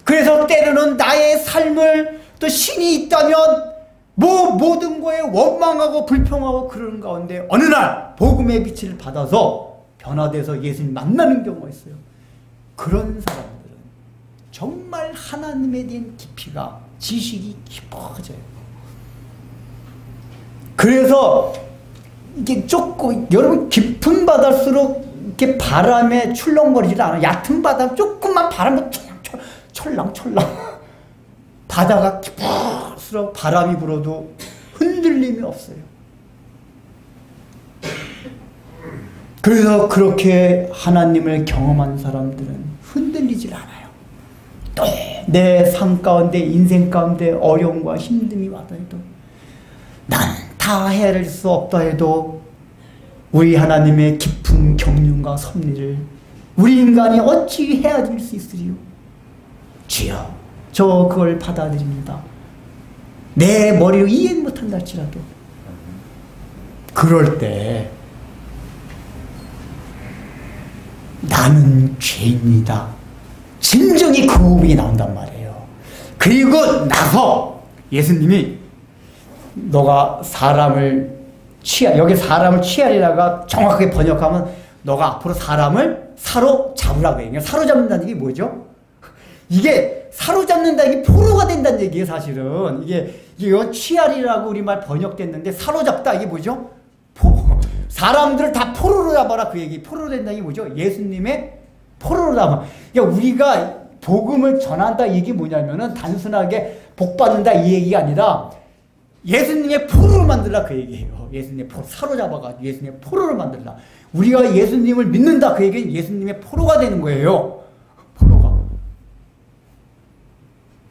그래서 때로는 나의 삶을 또 신이 있다면 모든 거에 원망하고 불평하고 그러는 가운데 어느 날 복음의 빛을 받아서 변화돼서 예수님 만나는 경우가 있어요. 그런 사람들은 정말 하나님에 대한 깊이가, 지식이 깊어져요. 그래서 이게 조금, 여러분, 깊은 바다일수록 이렇게 바람에 출렁거리지 않아요. 얕은 바다, 조금만 바람을 철랑철랑. 바다가 깊을수록 바람이 불어도 흔들림이 없어요. 그래서 그렇게 하나님을 경험한 사람들은 흔들리질 않아요. 또 내 삶 가운데, 인생 가운데 어려움과 힘듦이 와도 해도, 나는 다 헤아릴 수 없다 해도 우리 하나님의 깊은 경륜과 섭리를 우리 인간이 어찌 헤아릴 수 있으리요? 주여, 저 그걸 받아들입니다. 내 머리로 이해 못한다 할지라도. 그럴 때 나는 죄인이다, 진정이 그 고백이 나온단 말이에요. 그리고 나서 예수님이, 너가 사람을 여기 사람을 취하리라가 정확하게 번역하면, 너가 앞으로 사람을 사로잡으라고 해요. 사로잡는다는 게 뭐죠? 이게 사로잡는다는 게 포로가 된다는 얘기예요, 사실은. 이게 취하리라고 우리말 번역됐는데, 사로잡다, 이게 뭐죠? 사람들을 다 포로로 잡아라, 그 얘기. 포로로 된다는 게 뭐죠? 예수님의 포로로 잡아. 그러니까 우리가 복음을 전한다, 이게 뭐냐면은 단순하게 복 받는다, 이 얘기가 아니라 예수님의 포로를 만들라, 그 얘기예요. 예수님의 포로, 사로잡아가지고 예수님의 포로를 만들라. 우리가 예수님을 믿는다, 그 얘기는 예수님의 포로가 되는 거예요. 포로가.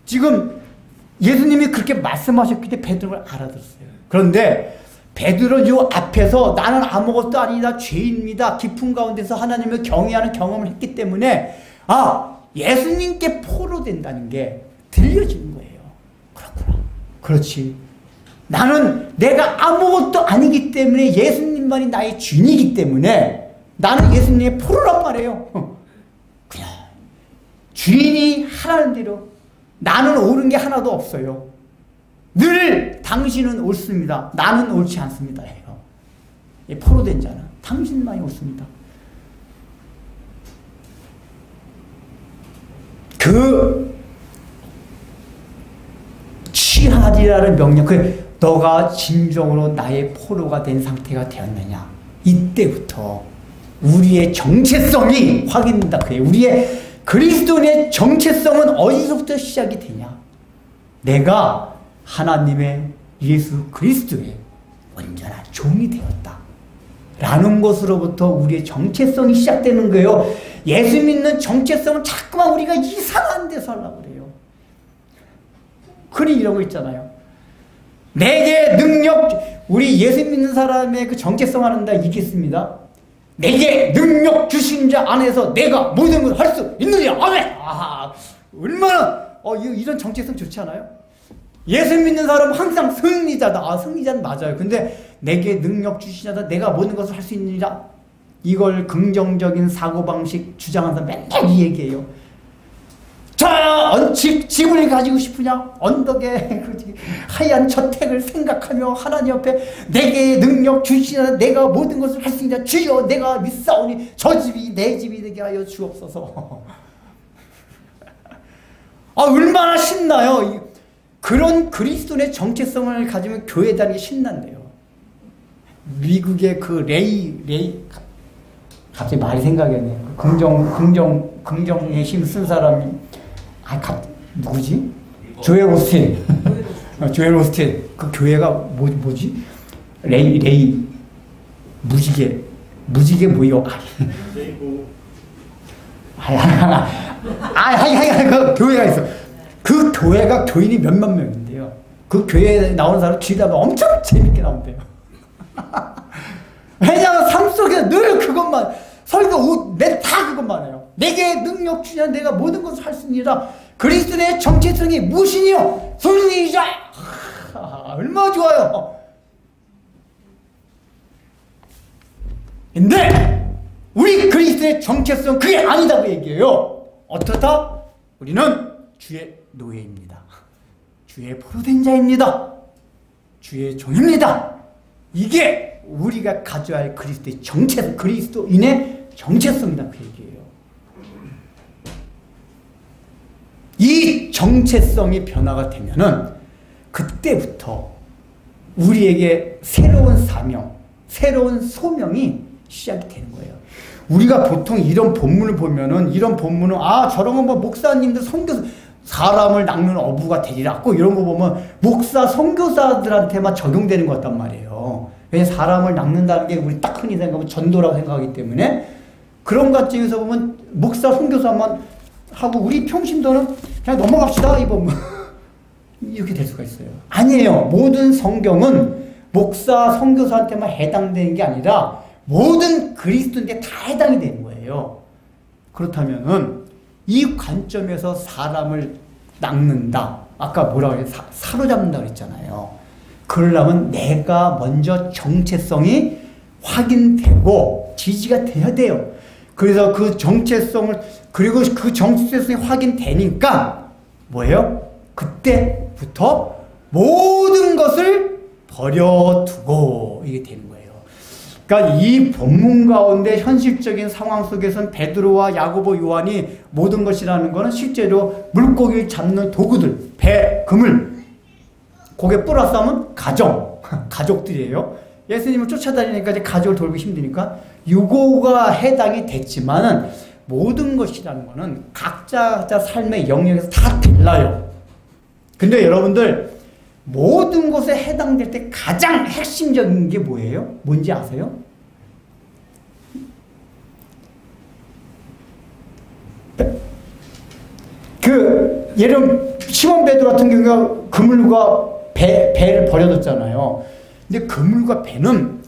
지금 예수님이 그렇게 말씀하셨기 때문에 베드로를 알아들었어요. 그런데 베드로 요 앞에서 나는 아무것도 아니다, 죄인입니다, 깊은 가운데서 하나님을 경외하는 경험을 했기 때문에, 아, 예수님께 포로 된다는 게 들려지는 거예요. 그렇구나. 그렇지. 나는 내가 아무것도 아니기 때문에 예수님만이 나의 주인이기 때문에 나는 예수님의 포로란 말이에요. 그냥 주인이 하라는 대로, 나는 옳은 게 하나도 없어요. 늘 당신은 옳습니다, 나는 옳지 않습니다 해요. 포로된 자는 당신만이 옳습니다. 그 취하리라는 명령, 너가 진정으로 나의 포로가 된 상태가 되었느냐, 이때부터 우리의 정체성이 확인된다. 우리의 그리스도인의 정체성은 어디서부터 시작이 되냐? 내가 하나님의 예수 그리스도의 온전한 종이 되었다 라는 것으로부터 우리의 정체성이 시작되는 거예요. 예수 믿는 정체성은 자꾸만 우리가 이상한 데서 하려고 그래요. 흔히 이러고 있잖아요. 내게 능력, 우리 예수 믿는 사람의 그 정체성 하는다 이겠습니다. 내게 능력 주신 자 안에서 내가 모든 걸 할 수 있느냐. 아멘. 아, 얼마나 이런 정체성 좋지 않아요? 예수 믿는 사람은 항상 승리자다. 아, 승리자는 맞아요. 근데 내게 능력 주신 자다, 내가 모든 것을 할 수 있느냐, 이걸 긍정적인 사고방식 주장하는 사람 맨날 이 얘기예요. 저 네가 집을 가지고 싶으냐? 언덕에 하얀 저택을 생각하며 하나님 앞에 내게 능력 주시나 내가 모든 것을 할 수 있냐? 주여 내가 믿사오니 저 집이 내 집이 되게 하여 주옵소서. 얼마나 신나요. 그런 그리스도의 정체성을 가지면 교회 다니기 신난대요. 미국의 그 레이 갑자기 말이 생각이 안 나요. 긍정의 힘 쓴 사람이 누구지? 조엘 오스틴. 조엘 오스틴. 그 교회가 뭐지? 레이 무지개 뭐요? 그 교회가 있어. 그 교회가 교인이 몇만 명인데요. 그 교회에 나오는 사람 뒤담아 엄청 재밌게 나온대요. 왜냐하면 삶 속에 늘 그것만 설교 다 그것만 해요. 내게 능력 주냐 내가 모든 것을 할 수 있느니라. 그리스도의 정체성이 무엇이니요? 승리자. 얼마나 좋아요. 근데 우리 그리스도의 정체성 그게 아니다고 얘기해요. 어떻다? 우리는 주의 노예입니다. 주의 포로된 자입니다. 주의 종입니다. 이게 우리가 가져야 할 그리스도의 정체성, 그리스도인의 정체성이다 그 얘기예요. 이 정체성이 변화가 되면은 그때부터 우리에게 새로운 사명, 새로운 소명이 시작이 되는 거예요. 우리가 보통 이런 본문을 보면은 이런 본문은 저런 거 뭐 목사님들 선교사 사람을 낚는 어부가 되리라 고 이런 거 보면 목사 선교사들한테만 적용되는 것 같단 말이에요. 왜냐면 사람을 낚는다는 게 우리 딱 흔히 생각하면 전도라고 생각하기 때문에 그런 관점에서 보면 목사 선교사만 하고 우리 평신도는 그냥 넘어갑시다 이 본문 이렇게 될 수가 있어요. 아니에요. 모든 성경은 목사 선교사한테만 해당되는 게 아니라 모든 그리스도인데 다 해당이 되는 거예요. 그렇다면은 이 관점에서 사람을 낚는다. 아까 뭐라고 해요? 사로잡는다 그랬잖아요. 그러려면 내가 먼저 정체성이 확인되고 지지가 돼야 돼요. 그래서 그 정체성을 그리고 그 정체성이 확인되니까 뭐예요? 그때부터 모든 것을 버려두고 이게 되는 거예요. 그러니까 이 본문 가운데 현실적인 상황 속에서는 베드로와 야고보, 요한이 모든 것이라는 것은 실제로 물고기를 잡는 도구들, 배, 그물, 거기에 플러스 하면 가족들이에요. 예수님을 쫓아다니니까 이제 가족을 돌보기 힘드니까 유고가 해당이 됐지만은 모든 것이라는 것은 각자 삶의 영역에서 다 달라요. 근데 여러분들 모든 것에 해당될 때 가장 핵심적인 게 뭐예요? 뭔지 아세요? 예를 들면 시몬 베드로 같은 경우가 그물과 배를 버려뒀잖아요. 근데 그물과 배는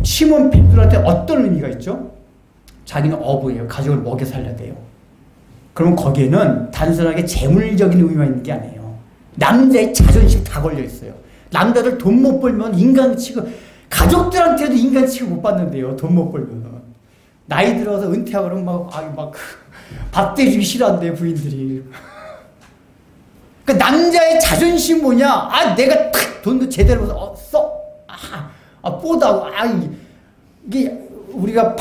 시몬 베드로한테 어떤 의미가 있죠? 자기는 어부예요. 가족을 먹여 살려야 돼요. 그럼 거기에는 단순하게 재물적인 의미만 있는 게 아니에요. 남자의 자존심 다 걸려 있어요. 남자들 돈 못 벌면 인간 취급, 가족들한테도 인간 취급 못 받는데요. 돈 못 벌면. 나이 들어서 은퇴하고 그러면 밥 대주기 싫어한대요, 부인들이. 그러니까 남자의 자존심 뭐냐? 내가 돈도 제대로 벌어서 써. 뽀다고. 이게 우리가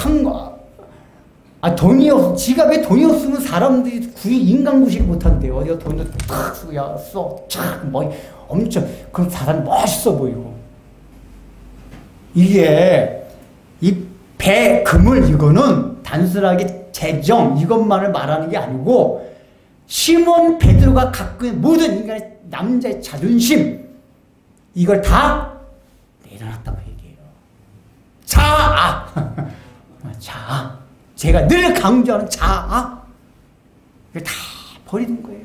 돈이 지갑에 돈이 없으면 사람들이 인간 구실 못한대요. 어디가 돈도 탁 쓰고, 엄청, 그럼 사람 멋있어 보이고. 이게, 배, 그물, 이거는 단순하게 재정, 이것만을 말하는 게 아니고, 시몬 베드로가 갖고 있는 모든 인간의 남자의 자존심, 이걸 다 내려놨다고 얘기해요. 자아! 자아. 제가 늘 강조하는 자아, 이걸 다 버리는 거예요.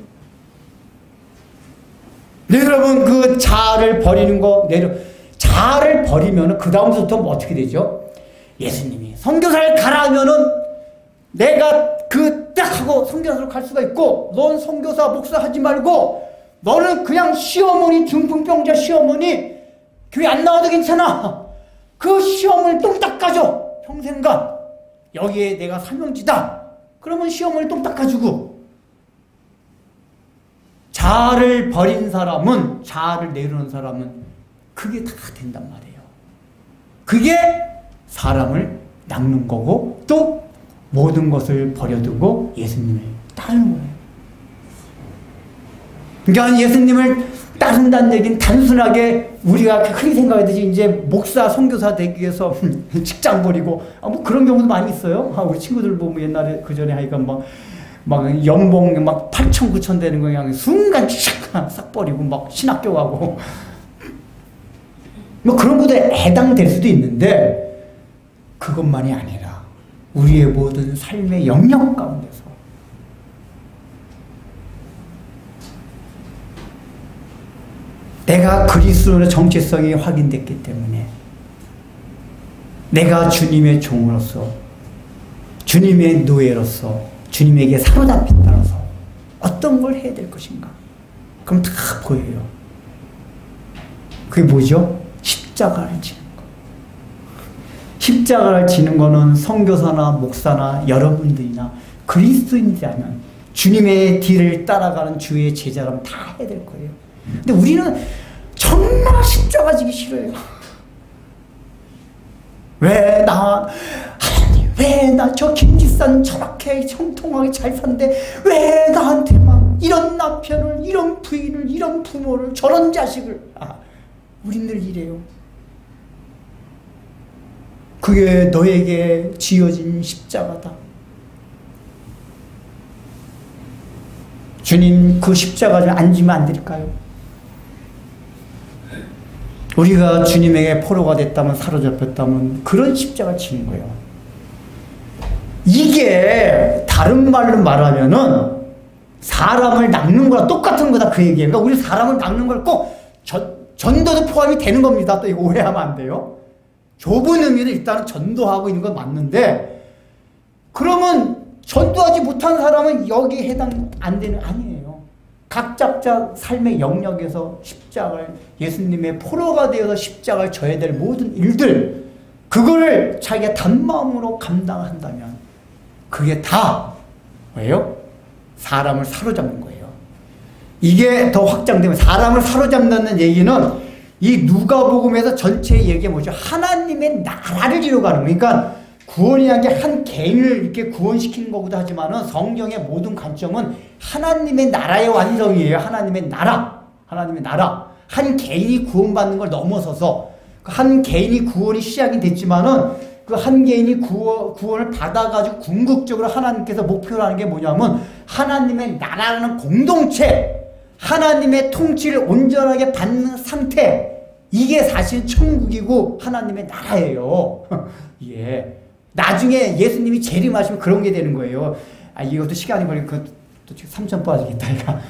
네, 여러분, 그 자아를 버리는 거, 자아를 버리면 그 다음부터 뭐 어떻게 되죠? 예수님이 선교사를 가라 하면은 내가 딱 하고 선교사로 갈 수가 있고, 넌 선교사, 목사 하지 말고, 너는 그냥 시어머니, 중풍병자 시어머니, 교회 안 나와도 괜찮아. 그 시어머니 똥 닦아줘. 평생간. 여기에 내가 사명지다. 그러면 시어머니 똥 닦아주고. 자아를 버린 사람은, 자아를 내려놓은 사람은 그게 다 된단 말이에요. 그게 사람을 낚는 거고 또 모든 것을 버려두고 예수님을 따르는 거예요. 그러니까 예수님을 따른다는 얘기는 단순하게 우리가 흔히 생각하듯이 이제 목사, 선교사 되기 위해서 직장 버리고 뭐 그런 경우도 많이 있어요. 우리 친구들 보면 옛날에 그 전에 하니까 막 연봉 막 8천, 9천 되는 거 그냥 순간 싹 버리고 막 신학교 가고 뭐 그런 것에 해당될 수도 있는데 그것만이 아니라 우리의 모든 삶의 영역 가운데서 내가 그리스도의 정체성이 확인됐기 때문에 내가 주님의 종으로서 주님의 노예로서 주님에게 사로잡힌 따라서 어떤 걸 해야 될 것인가? 그럼 다 보여요. 그게 뭐죠? 십자가를 지는 거. 십자가를 지는 거는 선교사나 목사나 여러분들이나 그리스도인이라면 주님의 뒤를 따라가는 주의 제자라면 다 해야 될 거예요. 근데 우리는 정말 십자가 지기 싫어요. 왜 나 저 김지산 저렇게 형통하게 잘 사는데 왜 나한테만 이런 남편을, 이런 부인을, 이런 부모를, 저런 자식을. 우린 늘 이래요. 그게 너에게 지어진 십자가다. 주님 그 십자가를 안 지면 안 될까요? 우리가 주님에게 포로가 됐다면, 사로잡혔다면 그런 십자가 치는 거예요. 이게 다른 말로 말하면은 사람을 낚는 거랑 똑같은 거다 그 얘기예요. 그러니까 우리 사람을 낚는 걸 꼭 전도도 포함이 되는 겁니다. 또 이거 오해하면 안 돼요. 좁은 의미로 일단은 전도하고 있는 건 맞는데 그러면 전도하지 못한 사람은 여기에 해당 안 되는 아니에요. 각자 삶의 영역에서 십자가를 예수님의 포로가 되어서 십자가를 져야 될 모든 일들 그걸 자기가 단마음으로 감당한다면 그게 다 뭐예요? 사람을 사로잡는 거예요. 이게 더 확장되면 사람을 사로잡는다는 얘기는 이 누가복음에서 전체 얘기가 뭐죠? 하나님의 나라를 이루어가는 거예요. 그러니까 구원이라는 게 한 개인을 이렇게 구원시키는 것보다 하지만은 성경의 모든 관점은 하나님의 나라의 완성이에요. 하나님의 나라. 하나님의 나라. 한 개인이 구원받는 걸 넘어서서 한 개인이 구원이 시작이 됐지만은 그 한 개인이 구원을 받아가지고 궁극적으로 하나님께서 목표로 하는 게 뭐냐면 하나님의 나라라는 공동체, 하나님의 통치를 온전하게 받는 상태, 이게 사실 천국이고 하나님의 나라예요. 예. 나중에 예수님이 재림하시면 그런 게 되는 거예요. 이것도 시간이 걸리고 또 3천 빠지겠다. 그러니까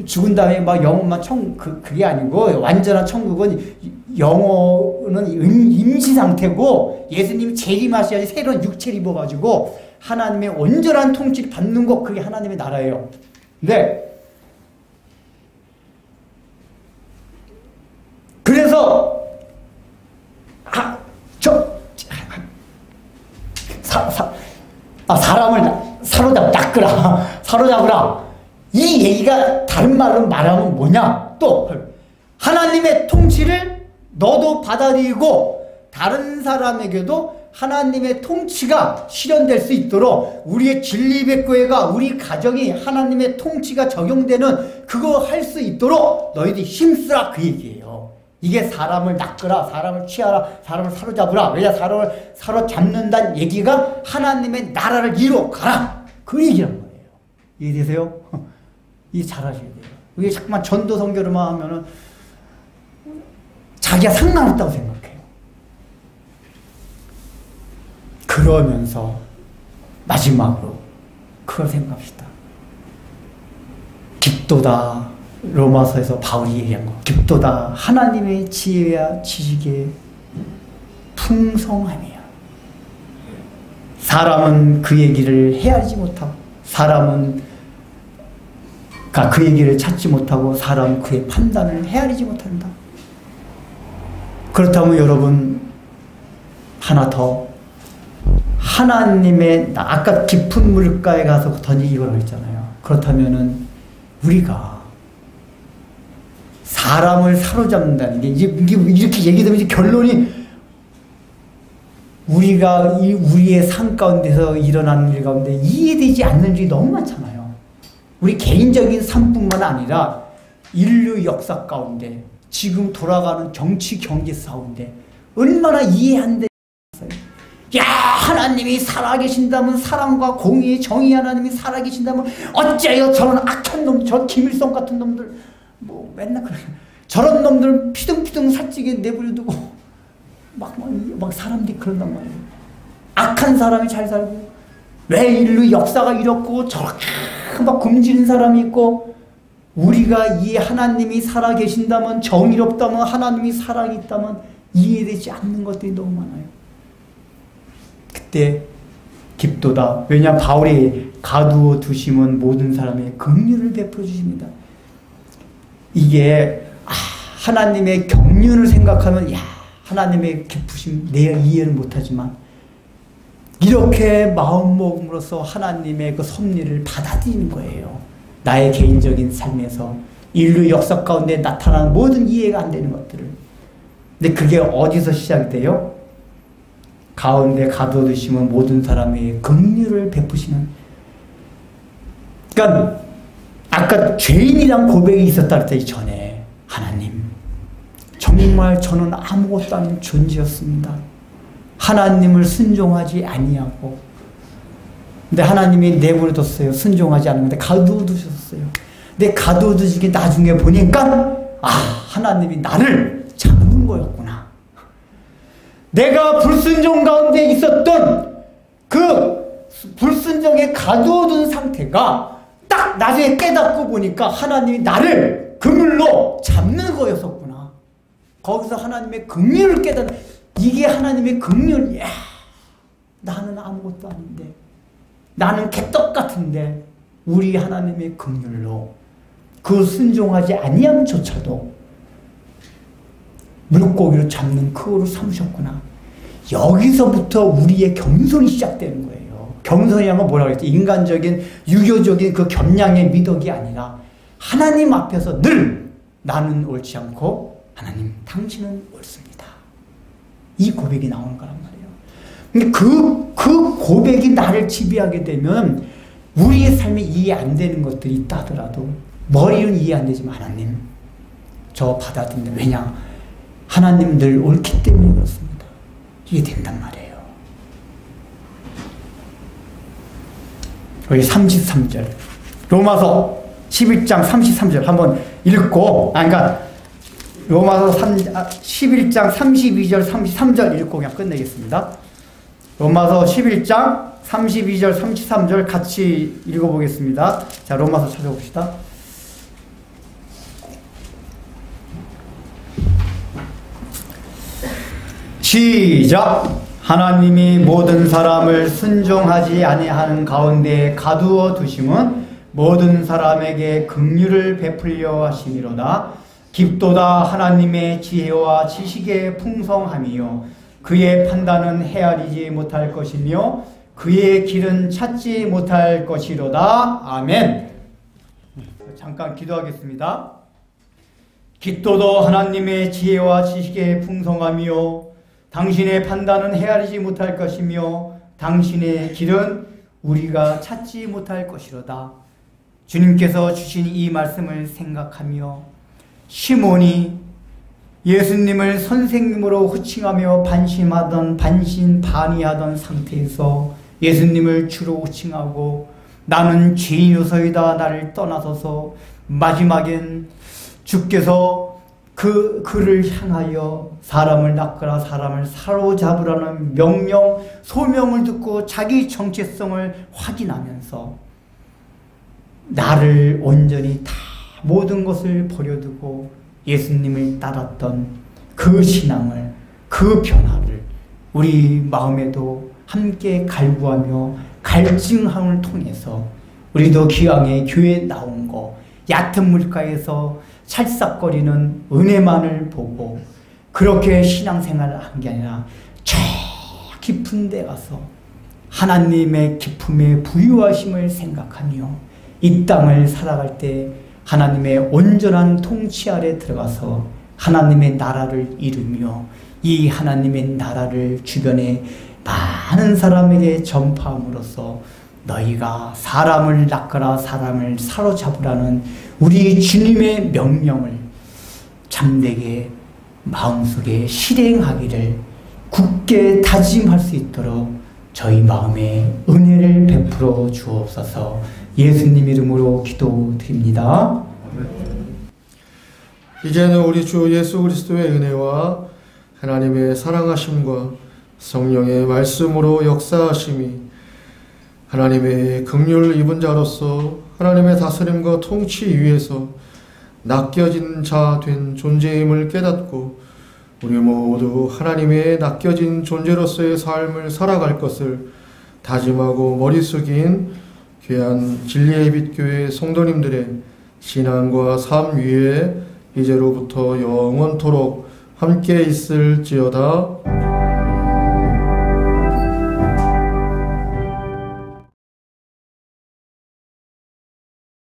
죽은 다음에 막 영혼만 그게 아니고 완전한 천국은 영혼은 임시 상태고 예수님이 재림하셔야지 새로운 육체를 입어가지고 하나님의 온전한 통치를 받는 것, 그게 하나님의 나라예요. 근데 그래서 사람을 사로잡으라. 이 얘기가 다른 말로 말하면 뭐냐? 또 하나님의 통치를 너도 받아들이고 다른 사람에게도 하나님의 통치가 실현될 수 있도록 우리의 진리백교회가 우리 가정이 하나님의 통치가 적용되는 그거 할 수 있도록 너희들이 힘쓰라 그 얘기예요. 이게 사람을 낚으라, 사람을 취하라, 사람을 사로잡으라. 왜냐 사람을 사로잡는다는 얘기가 하나님의 나라를 이루어가라 그 얘기란 거예요. 이해되세요? 이해 잘 하셔야 돼요. 이게 자꾸만 전도 선교로만 하면은 자기가 상관없다고 생각해요. 그러면서 마지막으로 그걸 생각합시다. 깊도다. 로마서에서 바울이 얘기한 거. 깊도다. 하나님의 지혜와 지식의 풍성함이야. 사람은 그 얘기를 헤아리지 못하고 사람은 그 얘기를 찾지 못하고 사람은 그의 판단을 헤아리지 못한다. 그렇다면 여러분 하나 더 하나님의 아까 깊은 물가에 가서 던지기 이걸 했잖아요. 그렇다면은 우리가 사람을 사로잡는다는 게 이렇게 얘기되면 이제 결론이 우리의 삶 가운데서 일어나는 일 가운데 이해되지 않는 일이 너무 많잖아요. 우리 개인적인 삶뿐만 아니라 인류 역사 가운데 지금 돌아가는 정치 경제 싸움인데 얼마나 이해 안 되는 야, 하나님이 살아계신다면, 사랑과 공의, 정의 하나님이 살아계신다면 어째요 저런 악한 놈, 저 김일성 같은 놈들 뭐 맨날 그래. 저런 놈들 피둥피둥 살찌게 내버려두고 막 사람들이 그런단 말이에요. 악한 사람이 잘 살고 왜 인류 역사가 이렇고 저렇게 막 굶주린 사람이 있고 우리가 이 하나님이 살아계신다면, 정의롭다면, 하나님이 사랑이 있다면 이해되지 않는 것들이 너무 많아요. 그때 깊도다. 왜냐 바울이 가두어 두심은 모든 사람의 긍휼을 베풀어 주십니다. 이게 하나님의 경륜을 생각하면 야 하나님의 기쁘심 내가 이해를 못하지만 이렇게 마음먹음으로써 하나님의 그 섭리를 받아들이는 거예요. 나의 개인적인 삶에서 인류 역사 가운데 나타나는 모든 이해가 안 되는 것들을. 근데 그게 어디서 시작이 돼요? 가운데 가둬두시면 모든 사람의 긍휼을 베푸시는. 그러니까 아까 죄인이란 고백이 있었다 그랬더니 전에 하나님 정말 저는 아무것도 아닌 존재였습니다. 하나님을 순종하지 아니하고 근데 하나님이 내버려뒀어요. 순종하지 않는데 가두어두셨어요. 근데 가두어두시기 나중에 보니까 하나님이 나를 잡는 거였구나. 내가 불순종 가운데 있었던 그 불순종에 가두어둔 상태가 딱 나중에 깨닫고 보니까 하나님이 나를 그물로 잡는 거였었구나. 거기서 하나님의 긍휼을 깨닫는, 이게 하나님의 긍휼. 야, 나는 아무것도 아닌데, 나는 개떡 같은데 우리 하나님의 긍휼로 그 순종하지 아니함조차도 물고기를 잡는 그거로 삼으셨구나. 여기서부터 우리의 겸손이 시작되는 거예요. 겸손이라면 뭐라고 했지? 인간적인 유교적인 그 겸양의 미덕이 아니라 하나님 앞에서 늘 나는 옳지 않고 하나님 당신은 옳습니다. 이 고백이 나오는 거란 말이에요. 근데 그 고백이 나를 지배하게 되면 우리의 삶에 이해 안 되는 것들이 있다 하더라도 머리는 이해 안 되지만 하나님 저 받아들인다. 왜냐? 하나님 늘 옳기 때문에 그렇습니다. 이게 된단 말이에요. 여기 33절 로마서 11장 33절 한번 읽고 그러니까 로마서 11장 32절 33절 읽고 그냥 끝내겠습니다. 로마서 11장 32절 33절 같이 읽어보겠습니다. 자, 로마서 찾아봅시다. 시작! 하나님이 모든 사람을 순종하지 아니하는 가운데 가두어 두심은 모든 사람에게 긍휼을 베풀려 하심이로다. 깊도다 하나님의 지혜와 지식의 풍성함이요 그의 판단은 헤아리지 못할 것이며 그의 길은 찾지 못할 것이로다. 아멘. 잠깐 기도하겠습니다. 깊도다 하나님의 지혜와 지식의 풍성함이요 당신의 판단은 헤아리지 못할 것이며 당신의 길은 우리가 찾지 못할 것이로다. 주님께서 주신 이 말씀을 생각하며 시몬이 예수님을 선생님으로 호칭하며 반신반의하던 상태에서 예수님을 주로 호칭하고 나는 죄인이소이다 나를 떠나소서 마지막엔 주께서 그를 향하여 사람을 낚으라 사람을 사로잡으라는 명령 소명을 듣고 자기 정체성을 확인하면서 나를 온전히 다 모든 것을 버려두고 예수님을 따랐던 그 신앙을 그 변화를 우리 마음에도 함께 갈구하며 갈증함을 통해서 우리도 기왕에 교회에 나온 거 얕은 물가에서 찰싹거리는 은혜만을 보고 그렇게 신앙생활을 한 게 아니라 저 깊은 데 가서 하나님의 기품의 부유하심을 생각하며 이 땅을 살아갈 때 하나님의 온전한 통치 아래 들어가서 하나님의 나라를 이루며 이 하나님의 나라를 주변에 많은 사람에게 전파함으로써 너희가 사람을 낚아라 사람을 사로잡으라는 우리 주님의 명령을 참되게 마음속에 실행하기를 굳게 다짐할 수 있도록 저희 마음에 은혜를 베풀어 주옵소서. 예수님 이름으로 기도드립니다. 이제는 우리 주 예수 그리스도의 은혜와 하나님의 사랑하심과 성령의 말씀으로 역사하심이 하나님의 긍휼을 입은 자로서 하나님의 다스림과 통치 위에서 낚여진 자 된 존재임을 깨닫고 우리 모두 하나님의 낚여진 존재로서의 삶을 살아갈 것을 다짐하고 머리 숙인 귀한 진리의 빛 교회 성도님들의 신앙과 삶 위에 이제로부터 영원토록 함께 있을지어다.